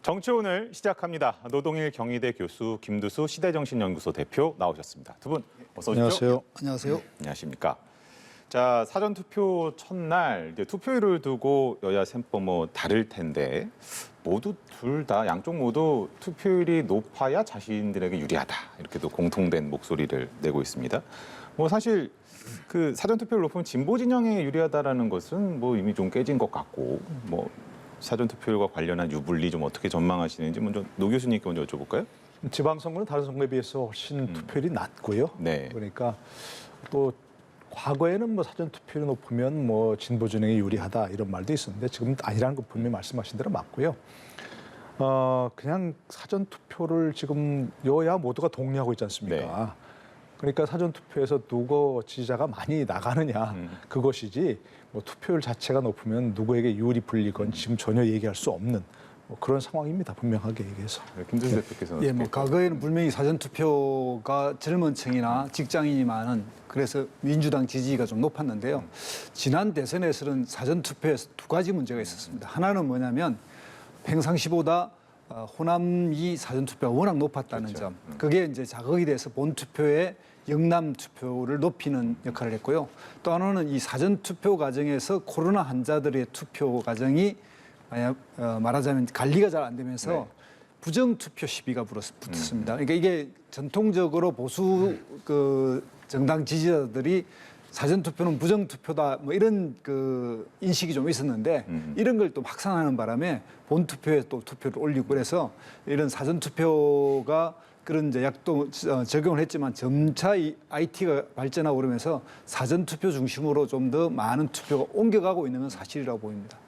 정치오늘 시작합니다. 노동일 경희대 교수 김두수 시대정신연구소 대표 나오셨습니다. 두 분 어서 오십시오. 안녕하세요. 안녕하세요. 안녕하십니까. 자, 사전투표 첫날 이제 투표율을 두고 여야 셈법 다를 텐데 모두 둘 다 양쪽 모두 투표율이 높아야 자신들에게 유리하다 이렇게도 공통된 목소리를 내고 있습니다. 사실 그 사전투표를 높으면 진보 진영에 유리하다라는 것은 이미 좀 깨진 것 같고 사전투표율과 관련한 유불리 좀 어떻게 전망하시는지 먼저 노 교수님께 먼저 여쭤볼까요? 지방선거는 다른 선거에 비해서 훨씬 투표율이 낮고요. 네. 그러니까 또 과거에는 사전투표율이 높으면 진보 진영에 유리하다 이런 말도 있었는데 지금은 아니라는 거 분명히 말씀하신 대로 맞고요. 그냥 사전투표를 지금 여야 모두가 독려하고 있지 않습니까? 네. 그러니까 사전투표에서 누구 지지자가 많이 나가느냐 그것이지 투표율 자체가 높으면 누구에게 유리 불리건 지금 전혀 얘기할 수 없는 그런 상황입니다. 분명하게 얘기해서. 김두수 대표께서는 과거에는 분명히 사전투표가 젊은 층이나 직장인이 많은 그래서 민주당 지지가 좀 높았는데요. 지난 대선에서는 사전투표에서 두 가지 문제가 있었습니다. 하나는 뭐냐면 평상시보다 호남이 사전투표가 워낙 높았다는 그렇죠. 점. 그게 이제 자극이 돼서 본투표의 영남 투표를 높이는 역할을 했고요. 또 하나는 이 사전투표 과정에서 코로나 환자들의 투표 과정이 말하자면 관리가 잘 안 되면서 네. 부정투표 시비가 붙었습니다. 그러니까 이게 전통적으로 보수 정당 지지자들이 사전투표는 부정투표다 이런 인식이 좀 있었는데 이런 걸 또 확산하는 바람에 본투표에 또 투표를 올리고 그래서 이런 사전투표가 그런 이제 약도 적용을 했지만 점차 이 IT가 발전하고 그러면서 사전투표 중심으로 좀 더 많은 투표가 옮겨가고 있는 건 사실이라고 보입니다.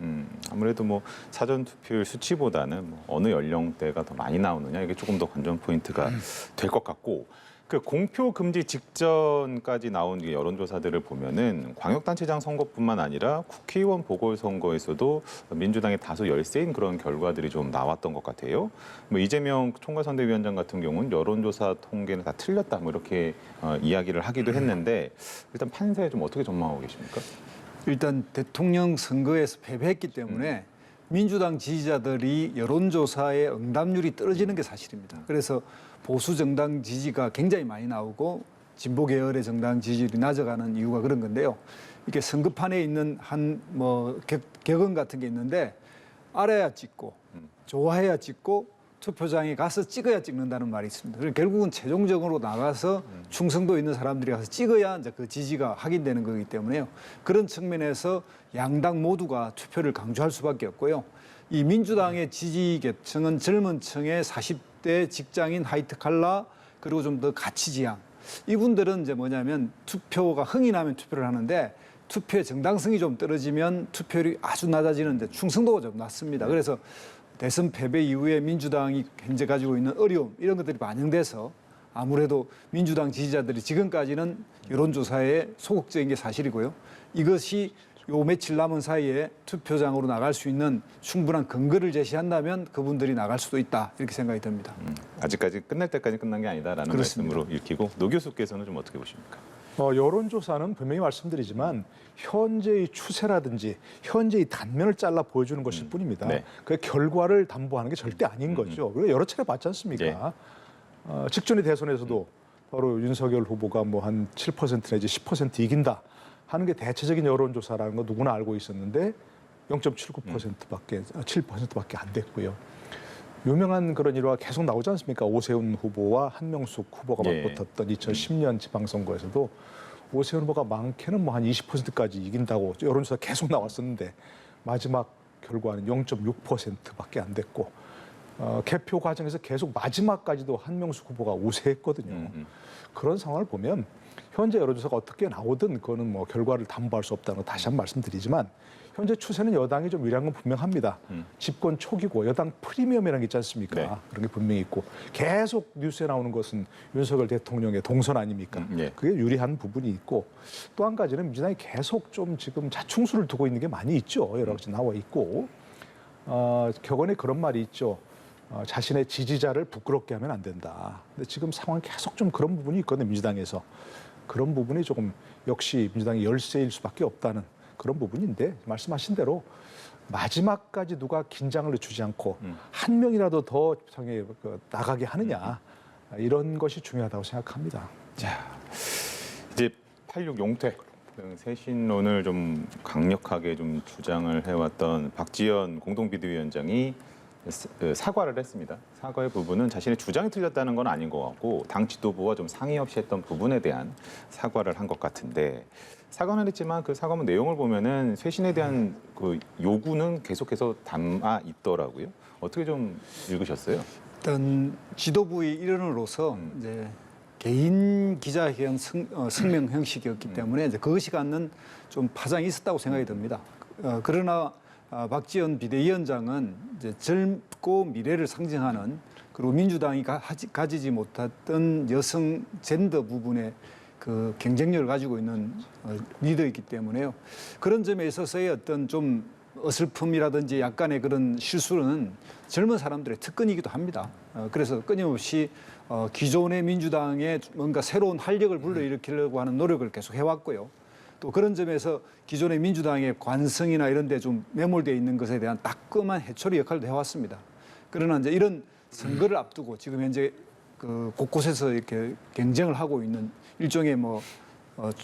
아무래도 사전투표율 수치보다는 어느 연령대가 더 많이 나오느냐 이게 조금 더 관전 포인트가 될 것 같고 그 공표 금지 직전까지 나온 여론조사들을 보면은 광역단체장 선거뿐만 아니라 국회의원 보궐선거에서도 민주당의 다소 열세인 그런 결과들이 좀 나왔던 것 같아요. 이재명 총괄선대위원장 같은 경우는 여론조사 통계는 다 틀렸다 이렇게 이야기를 하기도 했는데 일단 판세 좀 어떻게 전망하고 계십니까? 일단 대통령 선거에서 패배했기 때문에 민주당 지지자들이 여론조사의 응답률이 떨어지는 게 사실입니다. 그래서 보수 정당 지지가 굉장히 많이 나오고 진보 계열의 정당 지지율이 낮아가는 이유가 그런 건데요. 이게 선거판에 있는 격언 같은 게 있는데 알아야 찍고 좋아해야 찍고 투표장에 가서 찍어야 찍는다는 말이 있습니다. 그래서 결국은 최종적으로 나가서 충성도 있는 사람들이 가서 찍어야 이제 그 지지가 확인되는 거기 때문에요. 그런 측면에서 양당 모두가 투표를 강조할 수밖에 없고요. 이 민주당의 지지 계층은 젊은 층의 40대 직장인 화이트 칼라 그리고 좀 더 가치 지향. 이분들은 이제 뭐냐면 투표가 흥이 나면 투표를 하는데 투표의 정당성이 좀 떨어지면 투표율이 아주 낮아지는데 충성도가 좀 낮습니다. 그래서 대선 패배 이후에 민주당이 현재 가지고 있는 어려움 이런 것들이 반영돼서 아무래도 민주당 지지자들이 지금까지는 여론조사에 소극적인 게 사실이고요. 이것이 요 며칠 남은 사이에 투표장으로 나갈 수 있는 충분한 근거를 제시한다면 그분들이 나갈 수도 있다 이렇게 생각이 듭니다. 아직까지 끝날 때까지 끝난 게 아니다라는 그렇습니다. 말씀으로 읽히고 노 교수께서는 좀 어떻게 보십니까? 여론조사는 분명히 말씀드리지만 현재의 추세라든지 현재의 단면을 잘라 보여주는 것일 뿐입니다. 네. 그 결과를 담보하는 게 절대 아닌 거죠. 그리고 여러 차례 봤지 않습니까? 직전의 대선에서도 바로 윤석열 후보가 한 7% 내지 10% 이긴다 하는 게 대체적인 여론조사라는 거 누구나 알고 있었는데 0.79%밖에 7%밖에 안 됐고요. 유명한 그런 일화가 계속 나오지 않습니까? 오세훈 후보와 한명숙 후보가 맞붙었던 2010년 지방선거에서도 오세훈 후보가 많게는 한 20%까지 이긴다고 여론조사 계속 나왔었는데 마지막 결과는 0.6%밖에 안 됐고 개표 과정에서 계속 마지막까지도 한명숙 후보가 우세했거든요. 그런 상황을 보면 현재 여론조사가 어떻게 나오든 그거는 결과를 담보할 수 없다는 거 다시 한번 말씀드리지만 현재 추세는 여당이 좀 유리한 건 분명합니다. 집권 초기고 여당 프리미엄이라는 게 있지 않습니까? 네. 그런 게 분명히 있고 계속 뉴스에 나오는 것은 윤석열 대통령의 동선 아닙니까? 그게 유리한 부분이 있고 또 한 가지는 민주당이 계속 좀 지금 자충수를 두고 있는 게 많이 있죠. 여러 가지 나와 있고 격언에 그런 말이 있죠. 자신의 지지자를 부끄럽게 하면 안 된다. 근데 지금 상황이 계속 좀 그런 부분이 있거든요. 민주당에서. 그런 부분이 조금 역시 민주당이 열세일 수밖에 없다는 그런 부분인데 말씀하신 대로 마지막까지 누가 긴장을 늦추지 않고 한 명이라도 더 상에 나가게 하느냐 이런 것이 중요하다고 생각합니다. 자, 이제 86 용퇴 등 쇄신론을 좀 강력하게 좀 주장을 해왔던 박지원 공동비대위원장이 사과를 했습니다. 사과의 부분은 자신의 주장이 틀렸다는 건 아닌 것 같고 당 지도부와 좀 상의 없이 했던 부분에 대한 사과를 한 것 같은데 사과는 했지만 그 사과문 내용을 보면은 쇄신에 대한 그 요구는 계속해서 담아 있더라고요. 어떻게 좀 읽으셨어요? 일단 지도부의 일원으로서 이제 개인 기자회견 성명 형식이었기 때문에 이제 그것이 갖는 좀 파장이 있었다고 생각이 듭니다. 그러나 박지원 비대위원장은 이제 젊고 미래를 상징하는 그리고 민주당이 가지지 못했던 여성 젠더 부분의 그 경쟁력을 가지고 있는 리더이기 때문에요. 그런 점에 있어서의 어떤 좀 어설픔이라든지 약간의 그런 실수는 젊은 사람들의 특권이기도 합니다. 그래서 끊임없이 기존의 민주당에 뭔가 새로운 활력을 불러일으키려고 하는 노력을 계속 해왔고요. 또 그런 점에서 기존의 민주당의 관성이나 이런 데 좀 매몰되어 있는 것에 대한 따끔한 해초리 역할도 해왔습니다. 그러나 이제 이런 선거를 앞두고 지금 현재 그 곳곳에서 이렇게 경쟁을 하고 있는 일종의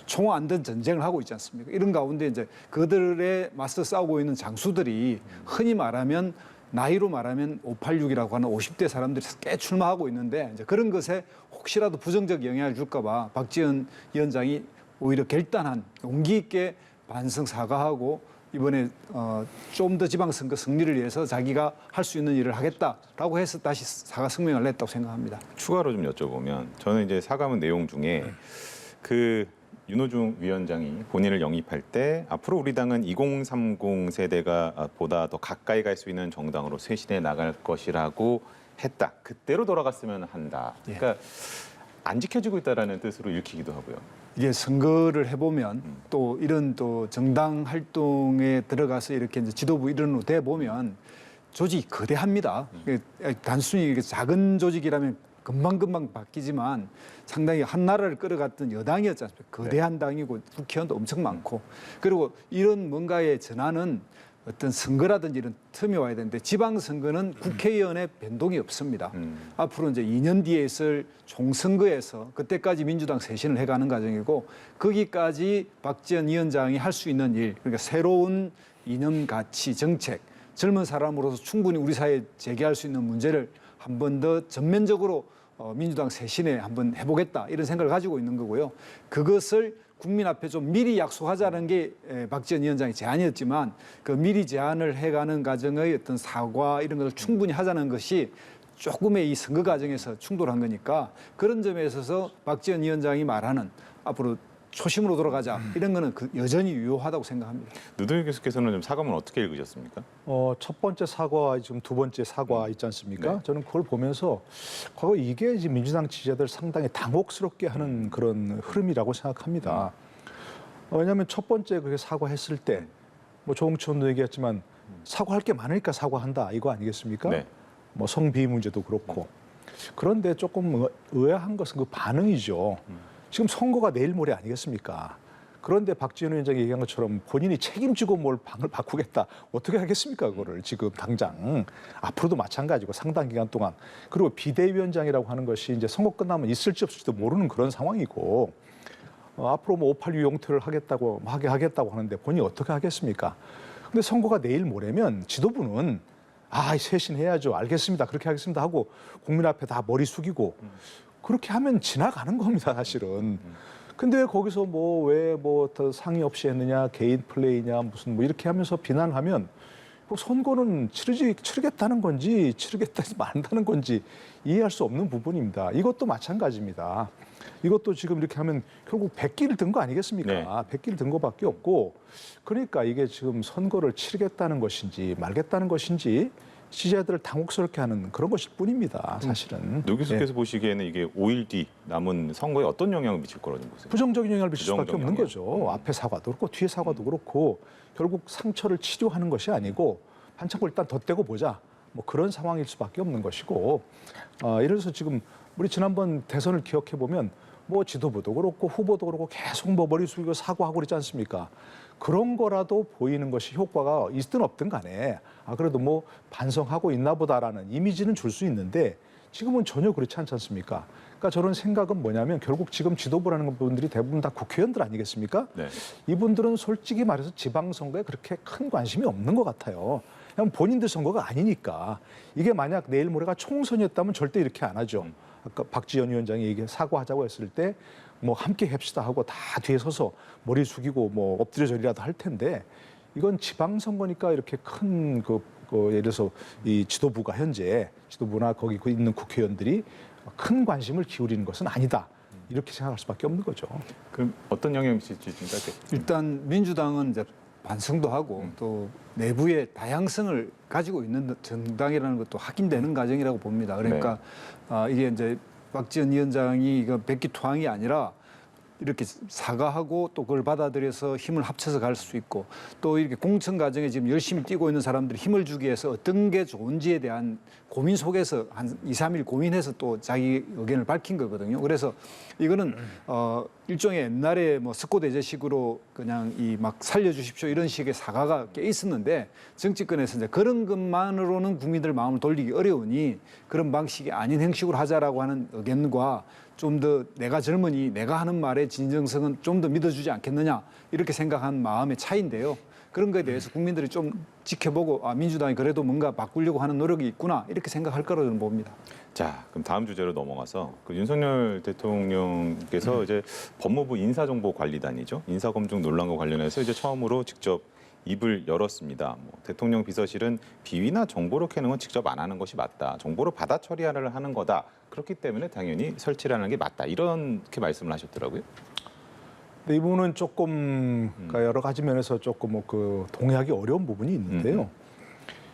총안된 전쟁을 하고 있지 않습니까? 이런 가운데 이제 그들에 맞서 싸우고 있는 장수들이 흔히 말하면 나이로 말하면 586이라고 하는 50대 사람들이 꽤 출마하고 있는데 이제 그런 것에 혹시라도 부정적 영향을 줄까 봐 박지원 위원장이 오히려 결단한 용기 있게 반성 사과하고 이번에 좀 더 지방선거 승리를 위해서 자기가 할 수 있는 일을 하겠다라고 해서 다시 사과 성명을 냈다고 생각합니다. 추가로 좀 여쭤보면 저는 이제 사과문 내용 중에 그 윤호중 위원장이 본인을 영입할 때 앞으로 우리 당은 2030 세대가 보다 더 가까이 갈 수 있는 정당으로 쇄신해 나갈 것이라고 했다. 그때로 돌아갔으면 한다. 그러니까 안 지켜지고 있다라는 뜻으로 읽히기도 하고요. 이게 선거를 해보면 또 이런 또 정당 활동에 들어가서 이렇게 이제 지도부 일원으로 돼 보면 조직이 거대합니다. 단순히 작은 조직이라면 금방금방 바뀌지만 상당히 한 나라를 끌어갔던 여당이었지 않습니까? 거대한 당이고 국회의원도 엄청 많고 그리고 이런 뭔가의 전환은 어떤 선거라든지 이런 틈이 와야 되는데 지방선거는 국회의원의 변동이 없습니다. 앞으로 이제 2년 뒤에 있을 총선거에서 그때까지 민주당 쇄신을 해가는 과정이고 거기까지 박지원 위원장이 할 수 있는 일 그러니까 새로운 이념 가치 정책 젊은 사람으로서 충분히 우리 사회에 제기할 수 있는 문제를 한 번 더 전면적으로 민주당 쇄신에 한번 해보겠다 이런 생각을 가지고 있는 거고요. 그것을 국민 앞에 좀 미리 약속하자는 게 박지원 위원장의 제안이었지만 그 미리 제안을 해가는 과정의 어떤 사과 이런 것을 충분히 하자는 것이 조금의 이 선거 과정에서 충돌한 거니까 그런 점에 있어서 박지원 위원장이 말하는 앞으로 초심으로 돌아가자 이런 거는 여전히 유효하다고 생각합니다. 누드일 교수께서는 좀 사과문 어떻게 읽으셨습니까? 첫 번째 사과 지금 두 번째 사과 있지 않습니까? 네. 저는 그걸 보면서 과거 이게 이제 민주당 지지자들 상당히 당혹스럽게 하는 그런 흐름이라고 생각합니다. 왜냐하면 첫 번째 그렇게 사과했을 때 뭐 조홍천 의원도 얘기했지만 사과할 게 많으니까 사과한다 이거 아니겠습니까? 네. 뭐 성비위 문제도 그렇고 그런데 조금 의아한 것은 그 반응이죠. 지금 선거가 내일 모레 아니겠습니까? 그런데 박지원 위원장이 얘기한 것처럼 본인이 책임지고 뭘 방을 바꾸겠다. 어떻게 하겠습니까? 그거를 지금 당장. 앞으로도 마찬가지고 상당 기간 동안. 그리고 비대위원장이라고 하는 것이 이제 선거 끝나면 있을지 없을지도 모르는 그런 상황이고 앞으로 뭐 586 용퇴를 하겠다고 하는데 본인이 어떻게 하겠습니까? 근데 선거가 내일 모레면 지도부는 쇄신해야죠. 알겠습니다. 그렇게 하겠습니다 하고 국민 앞에 다 머리 숙이고 그렇게 하면 지나가는 겁니다, 사실은. 근데 왜 거기서 왜 더 상의 없이 했느냐, 개인 플레이냐, 무슨 이렇게 하면서 비난하면 선거는 치르겠다는 건지, 치르겠다지 말다는 건지 이해할 수 없는 부분입니다. 이것도 마찬가지입니다. 이것도 지금 이렇게 하면 결국 100기를 든 거 아니겠습니까? 네. 100기를 든 거밖에 없고, 그러니까 이게 지금 선거를 치르겠다는 것인지 말겠다는 것인지 지지자들을 당혹스럽게 하는 그런 것일 뿐입니다. 사실은. 노 교수께서 보시기에는 이게 5일 뒤 남은 선거에 어떤 영향을 미칠 거라고 보세요? 부정적인 영향을 미칠 수밖에 부정적 없는 영향. 거죠. 앞에 사과도 그렇고 뒤에 사과도 그렇고 결국 상처를 치료하는 것이 아니고 한참을 일단 덧대고 보자. 그런 상황일 수밖에 없는 것이고 이래서 지금 우리 지난번 대선을 기억해 보면 지도부도 그렇고 후보도 그렇고 계속 머리 숙이고 사과하고 그러지 않습니까? 그런 거라도 보이는 것이 효과가 있든 없든 간에 그래도 뭐 반성하고 있나 보다라는 이미지는 줄 수 있는데 지금은 전혀 그렇지 않지 않습니까? 그러니까 저런 생각은 뭐냐면 결국 지금 지도부라는 분들이 대부분 다 국회의원들 아니겠습니까? 네. 이분들은 솔직히 말해서 지방선거에 그렇게 큰 관심이 없는 것 같아요. 그냥 본인들 선거가 아니니까. 이게 만약 내일 모레가 총선이었다면 절대 이렇게 안 하죠. 아까 박지원 위원장이 사과하자고 했을 때 뭐 함께 합시다 하고 다 뒤에 서서 머리 숙이고 뭐 엎드려저리라도 할 텐데 이건 지방선거니까 이렇게 큰 예를 들어서 이 지도부가 현재 지도부나 거기 있는 국회의원들이 큰 관심을 기울이는 것은 아니다. 이렇게 생각할 수밖에 없는 거죠. 그럼 어떤 영향을 미칠지 일단 민주당은 이제 반성도 하고 또 내부의 다양성을 가지고 있는 정당이라는 것도 확인되는 과정이라고 봅니다. 그러니까 이게 이제 박지원 위원장이 이거 백기투항이 아니라 이렇게 사과하고 또 그걸 받아들여서 힘을 합쳐서 갈 수 있고 또 이렇게 공천 과정에 지금 열심히 뛰고 있는 사람들이 힘을 주기 위해서 어떤 게 좋은지에 대한 고민 속에서 한 2, 3일 고민해서 또 자기 의견을 밝힌 거거든요. 그래서 이거는 일종의 옛날에 뭐 스코대제식으로 그냥 이 막 살려주십시오 이런 식의 사과가 꽤 있었는데 정치권에서 이제 그런 것만으로는 국민들 마음을 돌리기 어려우니 그런 방식이 아닌 형식으로 하자라고 하는 의견과 좀 더 내가 젊으니 내가 하는 말의 진정성은 좀 더 믿어주지 않겠느냐 이렇게 생각한 마음의 차이인데요. 그런 거에 대해서 국민들이 좀 지켜보고 민주당이 그래도 뭔가 바꾸려고 하는 노력이 있구나 이렇게 생각할 거라고 저는 봅니다. 자, 그럼 다음 주제로 넘어가서 윤석열 대통령께서 이제 법무부 인사정보관리단이죠. 인사검증 논란과 관련해서 이제 처음으로 직접 입을 열었습니다. 대통령 비서실은 비위나 정보를 캐는 건 직접 안 하는 것이 맞다. 정보를 받아 처리를 하는 거다. 그렇기 때문에 당연히 설치를 하는 게 맞다. 이렇게 말씀을 하셨더라고요. 근데 이 부분은 조금 그러니까 여러 가지 면에서 조금 동의하기 어려운 부분이 있는데요.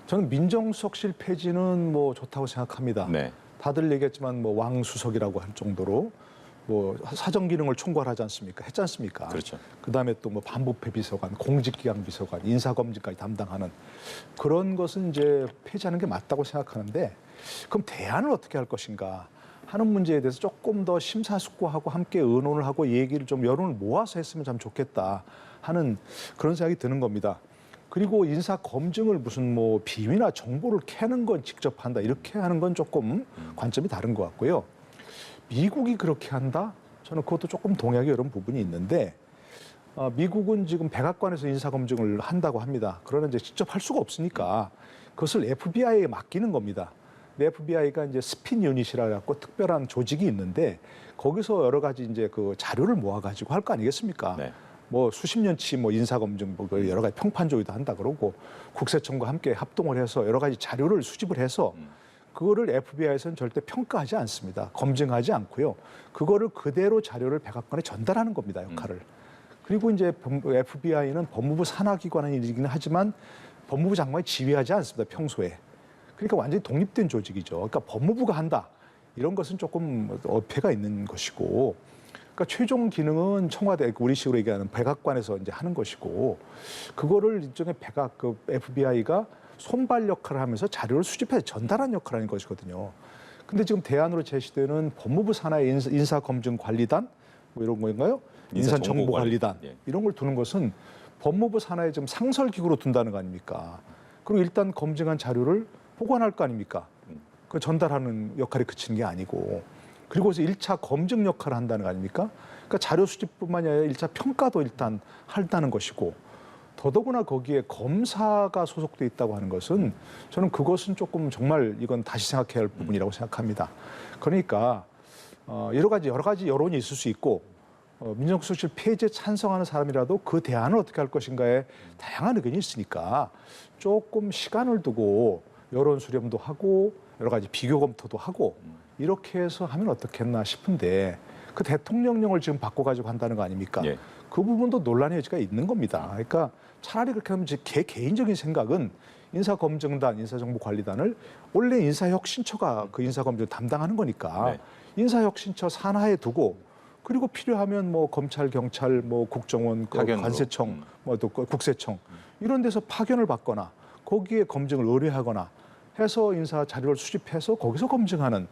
저는 민정수석실 폐지는 뭐 좋다고 생각합니다. 네. 다들 얘기했지만 뭐 왕수석이라고 할 정도로 뭐 사정 기능을 총괄하지 않습니까? 했지 않습니까? 그렇죠. 그다음에 또 뭐 반부패 비서관, 공직기강 비서관, 인사검증까지 담당하는 그런 것은 이제 폐지하는 게 맞다고 생각하는데 그럼 대안을 어떻게 할 것인가 하는 문제에 대해서 조금 더 심사숙고하고 함께 의논을 하고 얘기를 좀 여론을 모아서 했으면 참 좋겠다 하는 그런 생각이 드는 겁니다. 그리고 인사 검증을 무슨 뭐 비위나 정보를 캐는 건 직접 한다 이렇게 하는 건 조금 관점이 다른 것 같고요. 미국이 그렇게 한다? 저는 그것도 조금 동의하기 어려운 부분이 있는데 미국은 지금 백악관에서 인사검증을 한다고 합니다. 그러나 이제 직접 할 수가 없으니까 그것을 FBI에 맡기는 겁니다. FBI가 이제 스핀 유닛이라 갖고 특별한 조직이 있는데 거기서 여러 가지 이제 그 자료를 모아가지고 할 거 아니겠습니까? 네. 뭐 수십 년치 뭐 인사검증 뭐 여러 가지 평판조회도 한다 그러고 국세청과 함께 합동을 해서 여러 가지 자료를 수집을 해서 그거를 FBI에서는 절대 평가하지 않습니다. 검증하지 않고요. 그거를 그대로 자료를 백악관에 전달하는 겁니다. 역할을. 그리고 이제 FBI는 법무부 산하기관이긴 하지만 법무부 장관이 지휘하지 않습니다. 평소에. 그러니까 완전히 독립된 조직이죠. 그러니까 법무부가 한다. 이런 것은 조금 어폐가 있는 것이고 그러니까 최종 기능은 청와대, 우리식으로 얘기하는 백악관에서 이제 하는 것이고 그거를 일종의 FBI가 손발 역할을 하면서 자료를 수집해서 전달하는 역할을 하는 것이거든요. 근데 지금 대안으로 제시되는 법무부 산하의 인사검증관리단 뭐 이런 거인가요? 인사정보관리단 이런 걸 두는 것은 법무부 산하에 좀 상설기구로 둔다는 거 아닙니까? 그리고 일단 검증한 자료를 보관할 거 아닙니까? 그 전달하는 역할에 그치는 게 아니고 그리고 그래서 1차 검증 역할을 한다는 거 아닙니까? 그러니까 자료 수집뿐만이 아니라 1차 평가도 일단 한다는 것이고 더더구나 거기에 검사가 소속돼 있다고 하는 것은 저는 그것은 조금 정말 이건 다시 생각해야 할 부분이라고 생각합니다. 그러니까 여러 가지 여론이 있을 수 있고 민정수석실 폐지에 찬성하는 사람이라도 그 대안을 어떻게 할 것인가에 다양한 의견이 있으니까 조금 시간을 두고 여론 수렴도 하고 여러 가지 비교 검토도 하고 이렇게 해서 하면 어떻겠나 싶은데 그 대통령령을 지금 바꿔가지고 한다는 거 아닙니까? 예. 그 부분도 논란의 여지가 있는 겁니다. 그러니까 차라리 그렇게 하면 제 개인적인 생각은 인사검증단, 인사정보관리단을 원래 인사혁신처가 그 인사검증을 담당하는 거니까 인사혁신처 산하에 두고 그리고 필요하면 뭐 검찰, 경찰, 뭐 국정원, 관세청, 뭐 또 국세청 이런 데서 파견을 받거나 거기에 검증을 의뢰하거나 해서 인사 자료를 수집해서 거기서 검증하는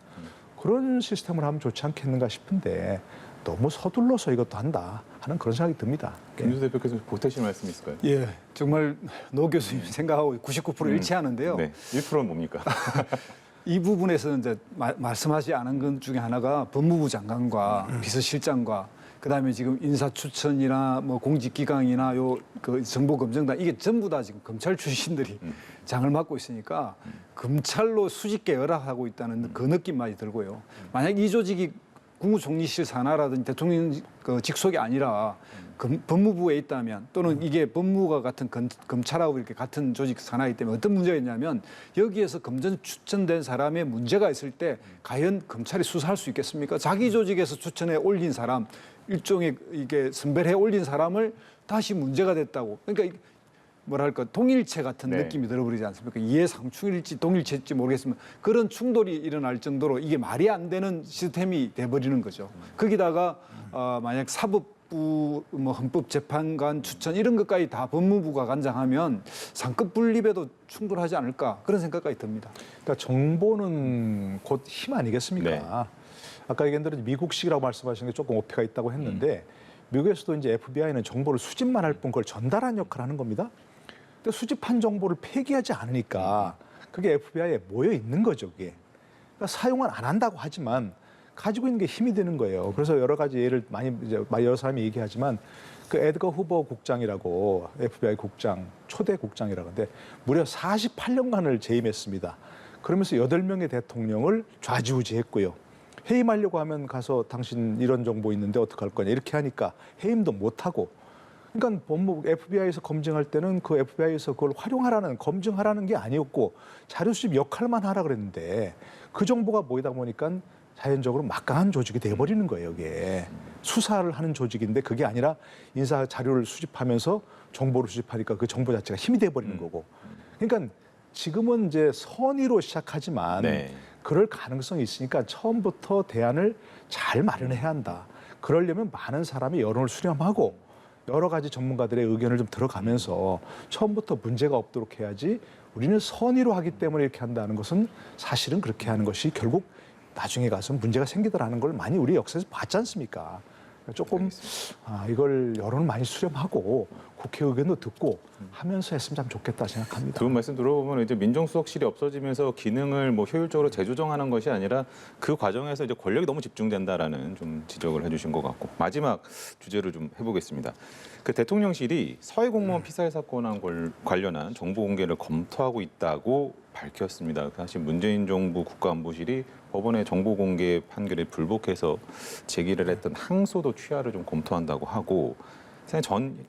그런 시스템을 하면 좋지 않겠는가 싶은데 너무 서둘러서 이것도 한다 하는 그런 생각이 듭니다. 김준수 대표께서 보태실 말씀 있을까요? 예, 정말 노 교수님 생각하고 99% 일치하는데요. 네, 1%는 뭡니까? 이 부분에서 이제 말씀하지 않은 것 중에 하나가 법무부 장관과 비서실장과 그다음에 지금 인사 추천이나 뭐 공직기강이나 요 그 정보검증단 이게 전부 다 지금 검찰 출신들이 장을 맡고 있으니까 검찰로 수직 계열화하고 있다는 그 느낌만이 들고요. 만약 이 조직이 국무총리실 산하라든지 대통령 그 직속이 아니라 법무부에 있다면 또는 이게 법무부가 같은 검찰하고 이렇게 같은 조직 산하이기 때문에 어떤 문제가 있냐면 여기에서 검증 추천된 사람의 문제가 있을 때 과연 검찰이 수사할 수 있겠습니까? 자기 조직에서 추천해 올린 사람 일종의 이게 선별해 올린 사람을 다시 문제가 됐다고 그러니까 뭐랄까 동일체 같은 네. 느낌이 들어버리지 않습니까? 이해상충일지 동일체일지 모르겠지만 그런 충돌이 일어날 정도로 이게 말이 안 되는 시스템이 돼버리는 거죠. 거기다가 만약 사법부, 뭐 헌법재판관 추천 이런 것까지 다 법무부가 관장하면 상급 분립에도 충돌하지 않을까 그런 생각까지 듭니다. 그러니까 정보는 곧 힘 아니겠습니까? 네. 아까 얘기한 미국식이라고 말씀하신 게 조금 오해가 있다고 했는데 미국에서도 이제 FBI는 정보를 수집만 할 뿐 그걸 전달하는 역할을 하는 겁니다. 근데 수집한 정보를 폐기하지 않으니까 그게 FBI에 모여 있는 거죠, 그게. 그러니까 사용은 안 한다고 하지만 가지고 있는 게 힘이 되는 거예요. 그래서 여러 가지 예를 많이 이제 여러 사람이 얘기하지만 그 에드거 후버 국장이라고 FBI 국장 초대 국장이라고 하는데 무려 48년간을 재임했습니다. 그러면서 8명의 대통령을 좌지우지했고요. 해임하려고 하면 가서 당신 이런 정보 있는데 어떡할 거냐 이렇게 하니까 해임도 못하고 그러니까 법무부 FBI에서 검증할 때는 그 FBI에서 그걸 활용하라는 검증하라는 게 아니었고 자료 수집 역할만 하라 그랬는데 그 정보가 모이다 보니까 자연적으로 막강한 조직이 돼버리는 거예요. 이게 수사를 하는 조직인데 그게 아니라 인사 자료를 수집하면서 정보를 수집하니까 그 정보 자체가 힘이 돼버리는 거고 그러니까 지금은 이제 선의로 시작하지만 네. 그럴 가능성이 있으니까 처음부터 대안을 잘 마련해야 한다. 그러려면 많은 사람이 여론을 수렴하고 여러 가지 전문가들의 의견을 좀 들어가면서 처음부터 문제가 없도록 해야지 우리는 선의로 하기 때문에 이렇게 한다는 것은 사실은 그렇게 하는 것이 결국 나중에 가서 문제가 생기더라는 걸 많이 우리 역사에서 봤지 않습니까? 조금 이걸 여론을 많이 수렴하고 국회 의견도 듣고 하면서 했으면 참 좋겠다 생각합니다. 두 분 말씀 들어보면 이제 민정수석실이 없어지면서 기능을 뭐 효율적으로 재조정하는 것이 아니라 그 과정에서 이제 권력이 너무 집중된다라는 좀 지적을 해주신 것 같고 마지막 주제로 좀 해보겠습니다. 그 대통령실이 서해 공무원 피살 사건과 관련한 정보 공개를 검토하고 있다고 밝혔습니다. 사실 문재인 정부 국가안보실이 법원의 정보 공개 판결에 불복해서 제기를 했던 항소도 취하를 좀 검토한다고 하고 전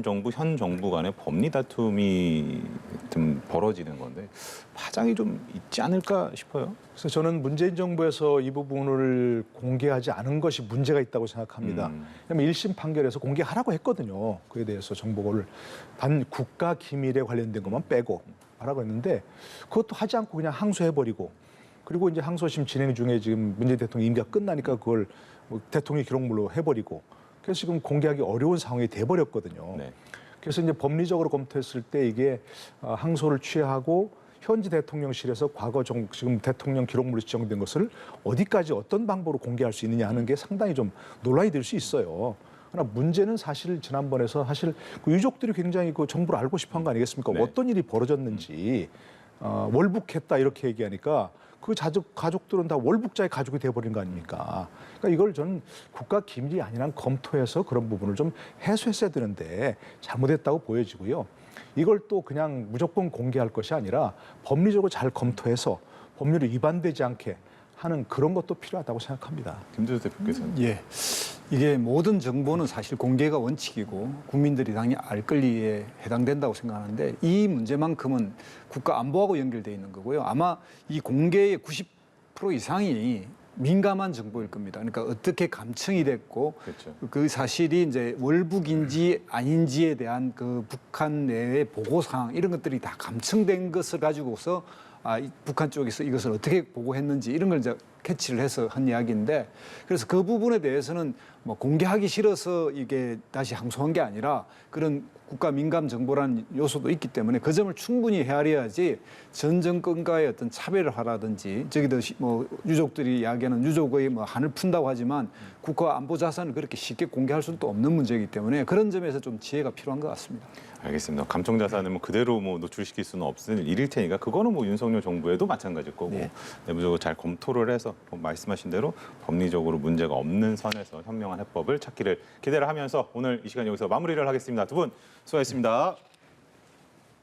정부, 현 정부 간의 법리 다툼이 좀 벌어지는 건데 파장이 좀 있지 않을까 싶어요. 그래서 저는 문재인 정부에서 이 부분을 공개하지 않은 것이 문제가 있다고 생각합니다. 왜냐하면 1심 판결에서 공개하라고 했거든요. 그에 대해서 정보를 단 국가 기밀에 관련된 것만 빼고 하라고 했는데 그것도 하지 않고 그냥 항소해버리고 그리고 이제 항소심 진행 중에 지금 문재인 대통령 임기가 끝나니까 그걸 뭐 대통령 기록물로 해버리고 그래서 지금 공개하기 어려운 상황이 돼버렸거든요. 네. 그래서 이제 법리적으로 검토했을 때 이게 항소를 취하하고 현지 대통령실에서 과거 지금 대통령 기록물로 지정된 것을 어디까지 어떤 방법으로 공개할 수 있느냐 하는 게 상당히 좀 논란이 될 수 있어요. 그러나 문제는 사실 지난번에서 사실 그 유족들이 굉장히 그 정보를 알고 싶어한 거 아니겠습니까? 네. 어떤 일이 벌어졌는지 월북했다 이렇게 얘기하니까 그 가족들은 다 월북자의 가족이 돼버린 거 아닙니까? 그러니까 이걸 저는 국가 기밀이 아니라 검토해서 그런 부분을 좀 해소했어야 되는데 잘못했다고 보여지고요. 이걸 또 그냥 무조건 공개할 것이 아니라 법리적으로 잘 검토해서 법률에 위반되지 않게 하는 그런 것도 필요하다고 생각합니다. 김재수 대표께서는. 예. 이게 모든 정보는 사실 공개가 원칙이고 국민들이 당연히 알 권리에 해당된다고 생각하는데 이 문제만큼은 국가 안보하고 연결되어 있는 거고요. 아마 이 공개의 90% 이상이 민감한 정보일 겁니다. 그러니까 어떻게 감청이 됐고 그렇죠. 그 사실이 이제 월북인지 아닌지에 대한 그 북한 내의 보고 사항 이런 것들이 다 감청된 것을 가지고서 북한 쪽에서 이것을 어떻게 보고했는지 이런 걸 이제 캐치를 해서 한 이야기인데 그래서 그 부분에 대해서는 뭐 공개하기 싫어서 이게 다시 항소한 게 아니라 그런 국가 민감 정보라는 요소도 있기 때문에 그 점을 충분히 헤아려야지 전 정권과의 어떤 차별화라든지 저기도 뭐 유족들이 이야기하는 유족의 뭐 한을 푼다고 하지만 국가 안보 자산을 그렇게 쉽게 공개할 수는 또 없는 문제이기 때문에 그런 점에서 좀 지혜가 필요한 것 같습니다. 알겠습니다. 감청 자산을 뭐 그대로 뭐 노출시킬 수는 없는 일일 테니까 그거는 뭐 윤석열 정부에도 마찬가지일 거고 네. 내부적으로 잘 검토를 해서 말씀하신 대로 법리적으로 문제가 없는 선에서 현명한 해법을 찾기를 기대를 하면서 오늘 이 시간 여기서 마무리를 하겠습니다. 두 분 수고하셨습니다.